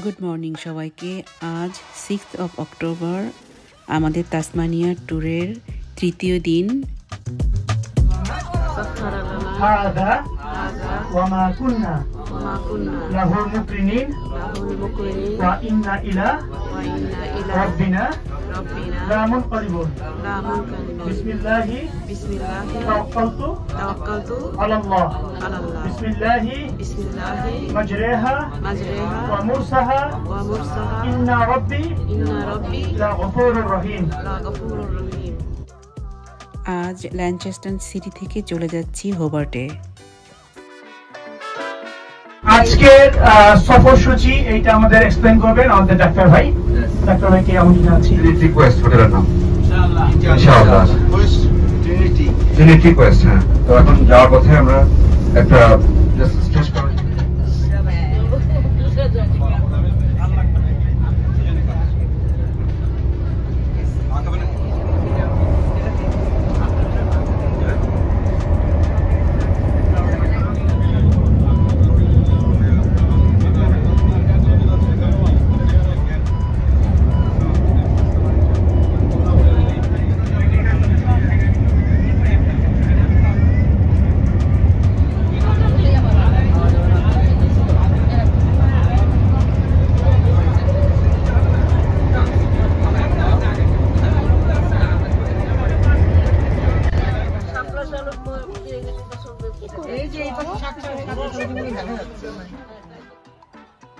Good morning সবাইকে। আজ 6th of October, আমাদের তাসমানিয়া ট্যুরের তৃতীয় দিন। আজ ল্যানচেস্টার সিটি থেকে চলে যাচ্ছি হোবার্টে। আজকের সফরসূচি এইটা আমাদের এক্সপ্লেইন করবেন আমাদের ডাক্তার ভাই। ডাক্তার ভাইকে আমি জানাচ্ছি রিকোয়েস্ট হোটেলের নাম ইনশাআল্লাহ রিকোয়েস্ট। হ্যাঁ, তো এখন যাওয়ার পথে আমরা একটা জাস্ট স্ট্রেচ করি।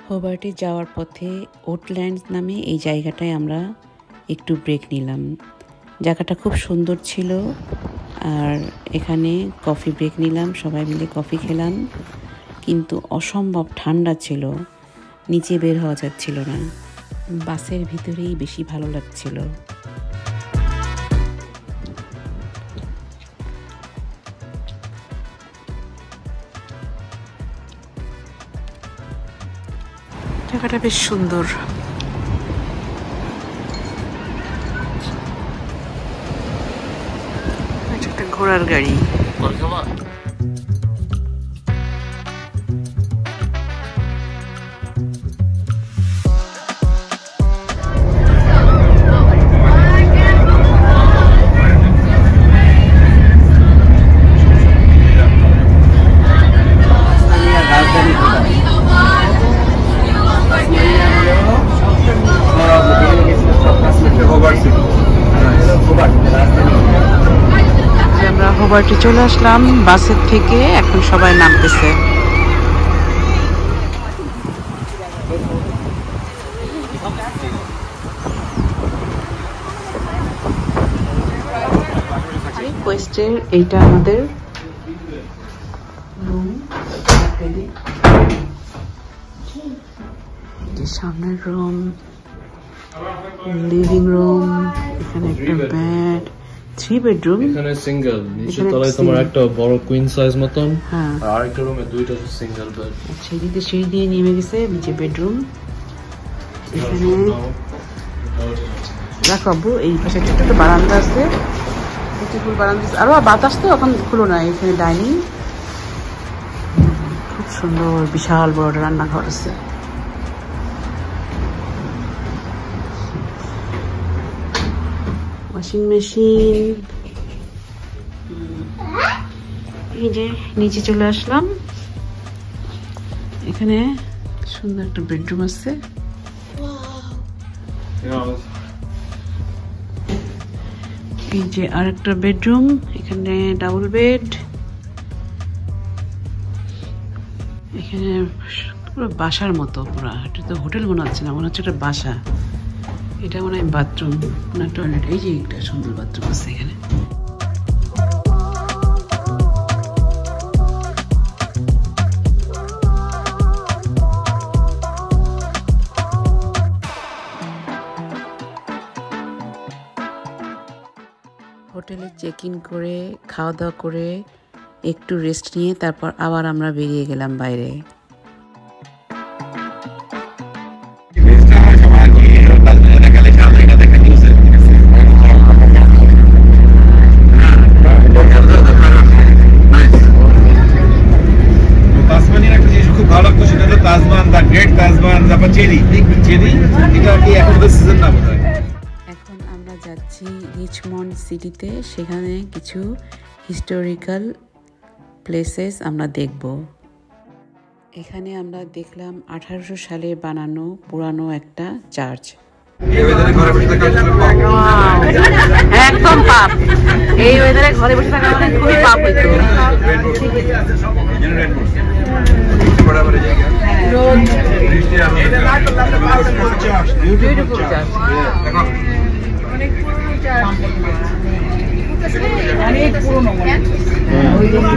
হোবার্টে যাওয়ার পথে ওটল্যান্ডস নামে এই জায়গাটায় আমরা একটু ব্রেক নিলাম। জায়গাটা খুব সুন্দর ছিল, আর এখানে কফি ব্রেক নিলাম, সবাই মিলে কফি খেলাম। কিন্তু অসম্ভব ঠান্ডা ছিল, নিচে বের হওয়া যাচ্ছিল না। বাসের ভিতরেই বেশি ভালো লাগছিল। জায়গাটা বেশ সুন্দর। একটা ঘোড়ার গাড়ি। আমরা হোবার্টে চলে আসলাম বাসের থেকে, এখন সবাই নামতেছে। কোয়েস্টের এইটা আমাদের রুম, সামনের রুম, লিভিং রুম, এখানে একটা বেড, 3 বেডরুম। এখানে সিঙ্গেল, নিচে তলায় তোমার একটা বড় কুইন সাইজ মতন, হ্যাঁ, আর আরেকটা রুমে দুইটা সিঙ্গেল বেড। আচ্ছা, এদিকে সিঁড়ি দিয়ে নেমে গেছে নিচে বেডরুম। এখানে রাখো আব্বু, এই পাশে ছোট ছোট বারান্দা আছে, বিউটিফুল বারান্দা আছে, আরো বাতাস তো এখন খুলো না। এখানে ডাইনিং, খুব সুন্দর, বিশাল বড় রান্নাঘর আছে। Washing machine. এই যে নিচে চলে আসলাম, এখানে সুন্দর একটা বেডরুম আছে। এই যে আর একটা বেডরুম, এখানে ডাবল বেড। এখানে পুরো বাসার মতো, পুরো এটা তো হোটেল মনে হচ্ছে না, মনে হচ্ছে একটা বাসা। এটা মনে হয় বাথরুম না টয়লেট। এই যে একটা সুন্দর বাথরুম আছে এখানে। হোটেলে চেক ইন করে খাওয়া দাওয়া করে একটু রেস্ট নিয়ে তারপর আবার আমরা বেরিয়ে গেলাম বাইরে। ভালো লাগতো সেটা হলো তাজমান, দ্য গ্রেট তাজমান, তারপর চেরি, বিগ চেরি, এটা কি এখন তো সিজন না বোধহয়। এখন আমরা যাচ্ছি রিচমন্ড সিটিতে, সেখানে কিছু হিস্টোরিক্যাল প্লেসেস আমরা দেখব। এখানে আমরা দেখলাম 1800 সালে বানানো পুরানো একটা চার্চ। একদম পাপ, এই ওয়েদারে ঘরে বসে থাকা মানে খুবই পাপ হইতো।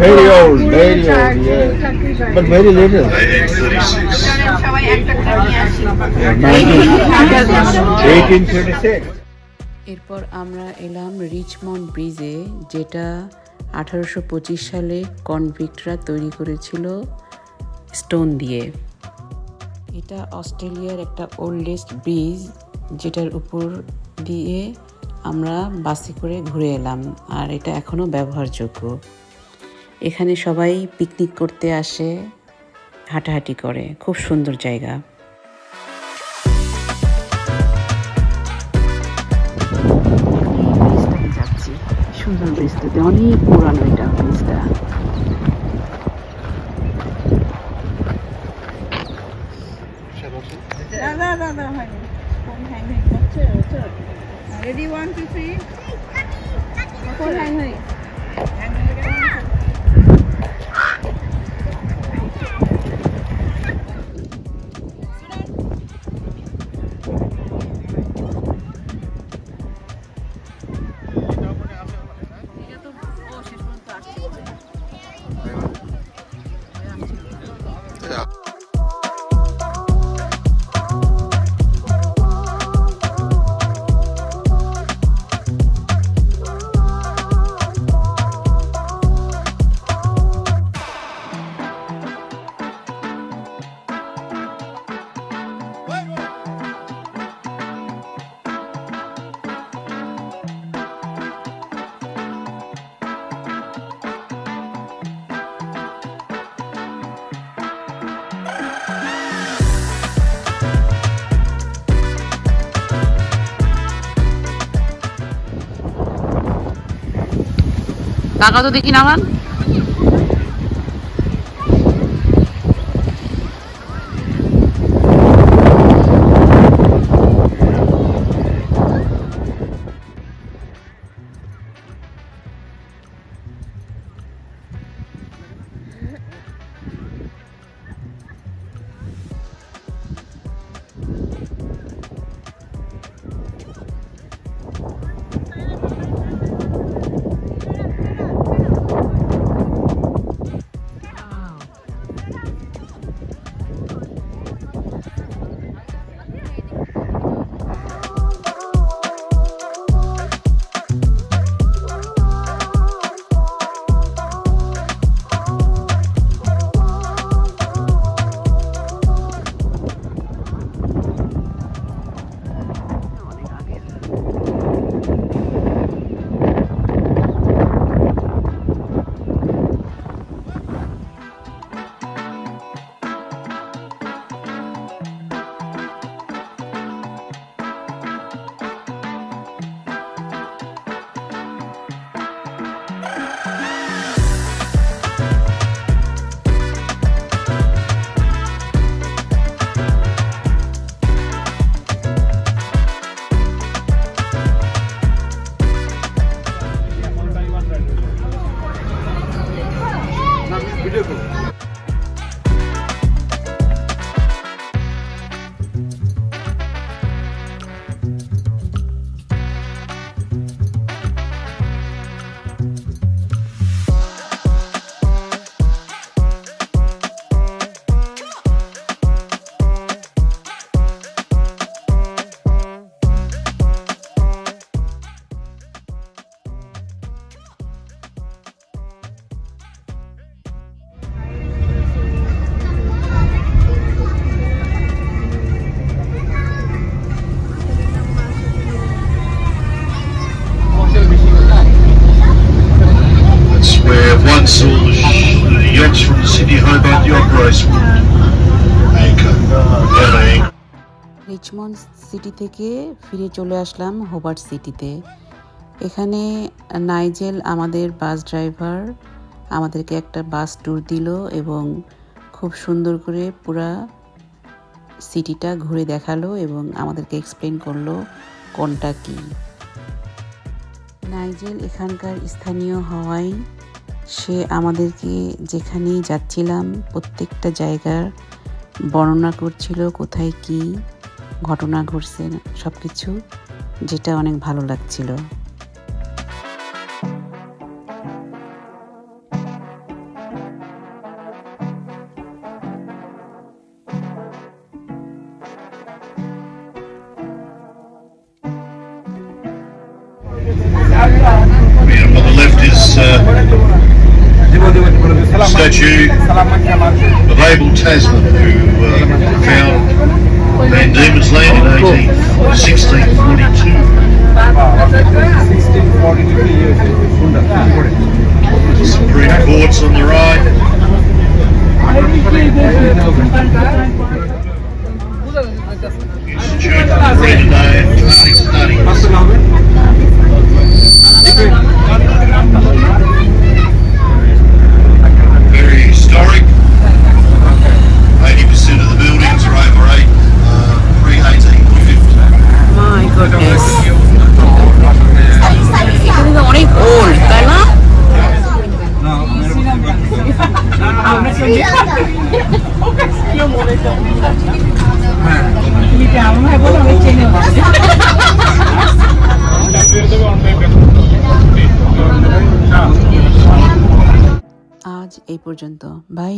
Very old, yeah. But very little. 1836. এরপর আমরা এলাম রিচমন্ড ব্রিজে, যেটা 1825 সালে কনভিক্টরা তৈরি করেছিল স্টোন দিয়ে। এটা অস্ট্রেলিয়ার একটা ওল্ডেস্ট ব্রিজ, যেটার উপর দিয়ে আমরা বাসে করে ঘুরে এলাম, আর এটা এখনও ব্যবহারযোগ্য। এখানে সবাই পিকনিক করতে আসে, হাঁটাহাঁটি করে, খুব সুন্দর জায়গা। যাচ্ছি সুন্দর ব্রিজটাতে, অনেক পুরানো এটা ব্রিজটা। Ready, 1, 2, 3. Phone hang hai. টাকা তো দেখি নামান। Once all the yachts from the Sydney Hobart Yacht Race Richmond city থেকে ফিরে চলে আসলাম হোবার্ট সিটিতে। এখানে নাইজেল আমাদের বাস ড্রাইভার আমাদেরকে একটা বাস ট্যুর দিল এবং খুব সুন্দর করে পুরা সিটিটা ঘুরে দেখালো এবং আমাদেরকে এক্সপ্লেন করলো কোনটা কি। নাইজেল এখানকার স্থানীয় হওয়ায় সে আমাদেরকে যেখানেই যাচ্ছিলাম প্রত্যেকটা জায়গার বর্ণনা করছিল, কোথায় কি ঘটনা ঘটছে সব কিছু, যেটা অনেক ভালো লাগছিল। On the left is statue of Abel Tasman, who found Van Diemen's Land in 1642. Supreme Court's on the right. Institute for Brandon Studies. Very historic. 80% of the buildings are over pre-1850. My goodness. এটা অনেক old, তাই না? আজ এই পর্যন্ত, by.